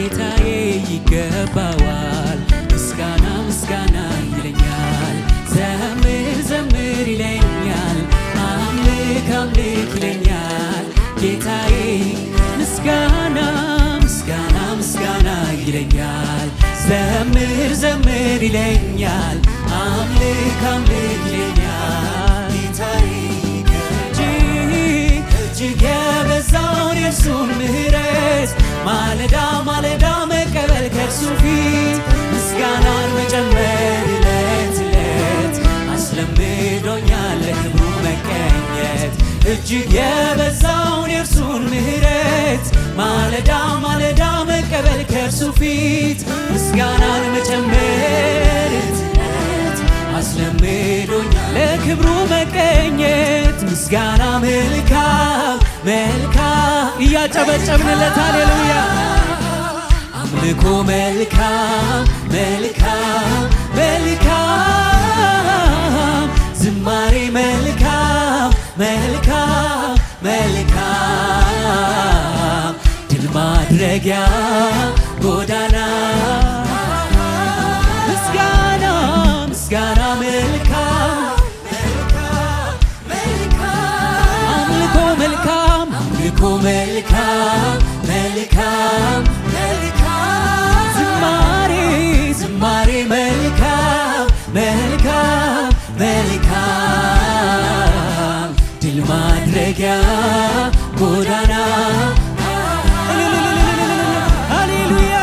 ጌታዬ ይገባዋል ምስጋና ምስጋና ይለኛል ዘምር ዘምር ይለኛል አምልክ አምልክ ይለኛል ጌታዬ ምስጋና ምስጋና ምስጋና ይለኛል ዘምር ዘምር ይለኛል አምልክ አምልክ ይለኛል ጌታዬ እጅግ የበዛውን የእርሱን ምሕረት ማለዳ ማለዳ መቀበል ከእርሱ ፊት ምስጋናን መጨመር ዕለት ዕለት አስለምዶኛል ለክብሩ መቀኘት እጅግ የበዛውን የእርሱን ምሕረት ማለዳ ማለዳ መቀበል ከእርሱ ፊት ምስጋናን መጨመር አስለምዶኛል ለክብሩ መቀኘት ምስጋና መልካም መልካም እያጨበጨብንለት ሃሌሉያ አምልኮ መልካም መልካም መልካም ዝማሬ መልካም መልካም መልካም ድል ማድረጊያ ጎዳና ምስጋና ምስጋና መልካም መልካም መልካም አምልኮ መልካም አምልኮ መልካም መልካም መልካም ዝማሬ ዝማሬ መልካም መልካም መልካም ድል ማድረጊያ ጎዳና ሃሌሉያ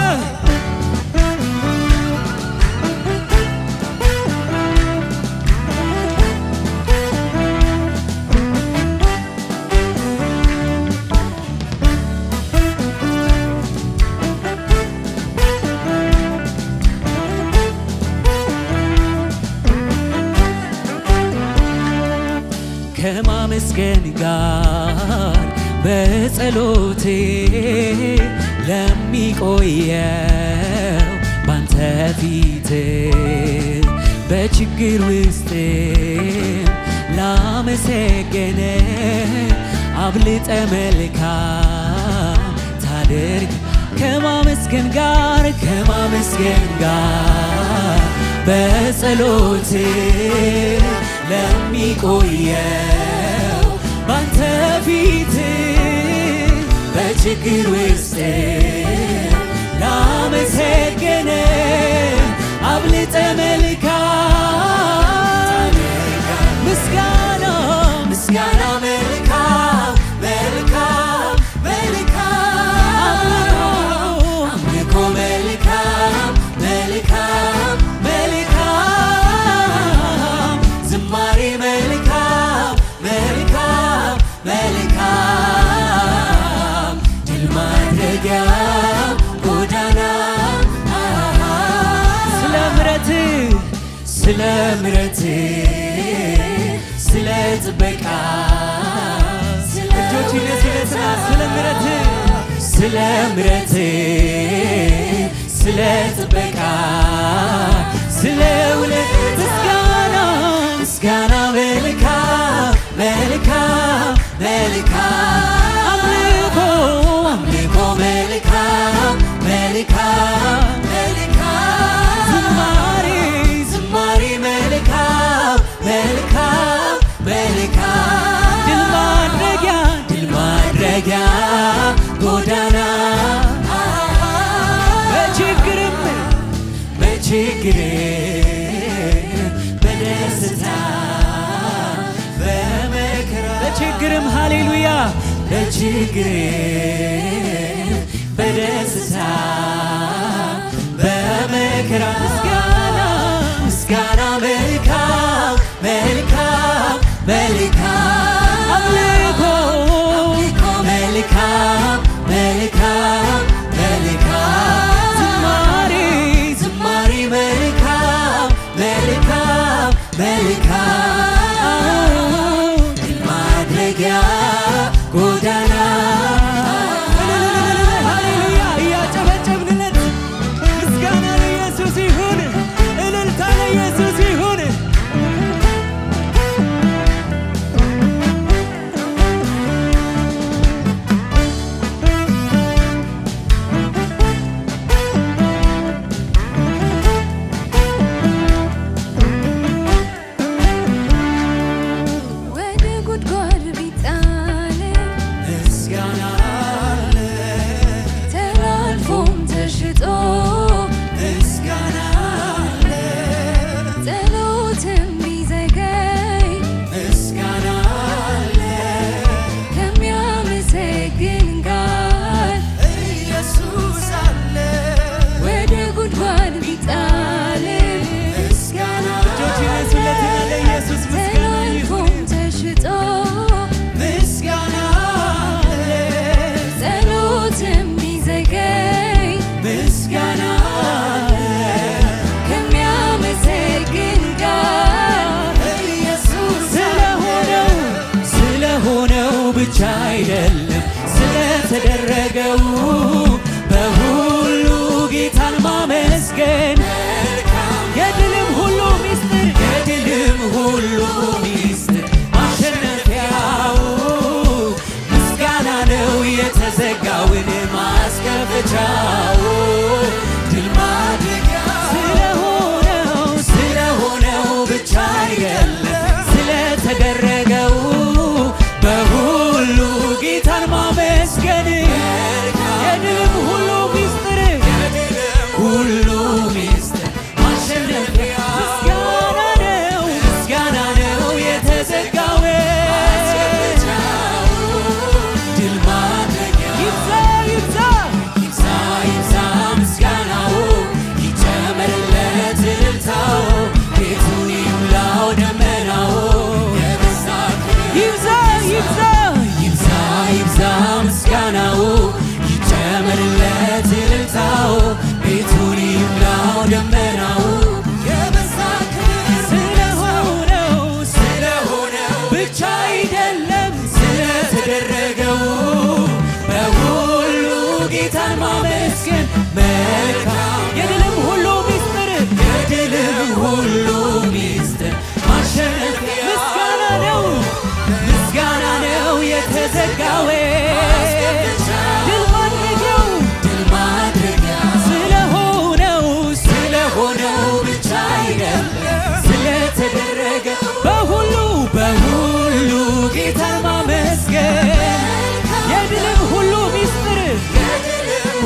ከማመስገን ጋር በጸሎቴ ለሚቆየው ባንተ ፊት በችግር ውስጥ ላመሰገነ አብልጠ መልካም ታደርግ ከማመስገን ጋር በጸሎቴ ለሚቆየው ባንተ ፊት በችግር ውስጥ ላመሰገነ አብልጠ መልካም ምስጋና ምስጋና መልካም መልካም መልካም አምልኮ መልካም መልካም መልካም ዝማሬ መልካም መልካም መልካም ድል ማድረጊያ ጎዳና ስለ ምሕረት ስለ ጥበቃ እጆች ይነሱለትና ስለ ምሕረት ስለ ጥበቃ ስለ ውለት ምስጋና ምስጋና መልካም መልካም መልካም አምልኮ አምልኮ መልካም መልካም መልካም ዝማሬ ዝማሬ መልካም መልካም መልካም ድል ማድረጊያ ጎዳና በደስታ በመከራ በችግርም ሃሌሉያ በችግር በደስታ በመከራ ምስጋና ምስጋና መልካም መልካም መልካም አምልኮ መልካም መልካም መልካም ዝማሬ ዝማሬ መልካም መልካም መልካም ድል ማድረጊያ ጎዳና ሃሌሉያ እያጨበጨብንለት ምስጋና ለኢየሱስ ይሁን እልልታ ለኢየሱስ ይሁን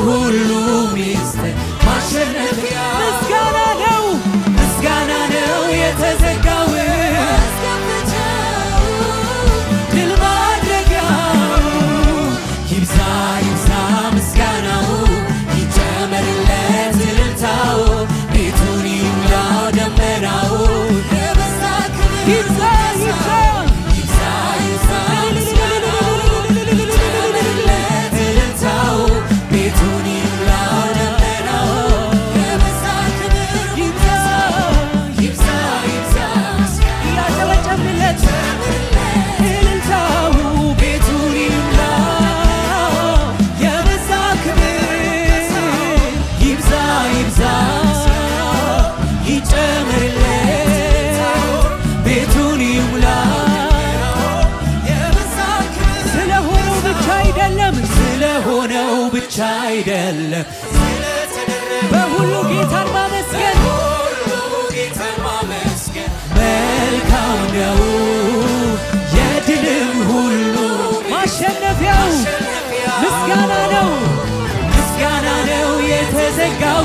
ሁሉ ሚስጥር ማሸነፊያ ምስጋና ነው ምስጋና ነው የተዘጋው ድል ማድረጊያው ይብዛ ይብዛ ምስጋናው ይጨመርለት እልልታው ቤቱን ይሙላው ደመናው ይብዛ ይብዛ ይብዛ ይብዛ ይጨመርለት እልልታው ቤቱን ይሙላው ደመናው ይብዛ ይብዛ ይብዛ እያጨበጨብንለት እልልታው ቤቱን ይሙላው የበዛ ክብር ይብዛ ይብዛ ይጨመርለት ቤቱን ይሙላው ስለሆነው ብቻ አይደለም ስለሆነው ብቻ አይደለም በሁሉ ጌታን ማመስገን መልካም ነው የድልም ሁሉ ማሸነፊያው ምስጋና ነው የተዘጋው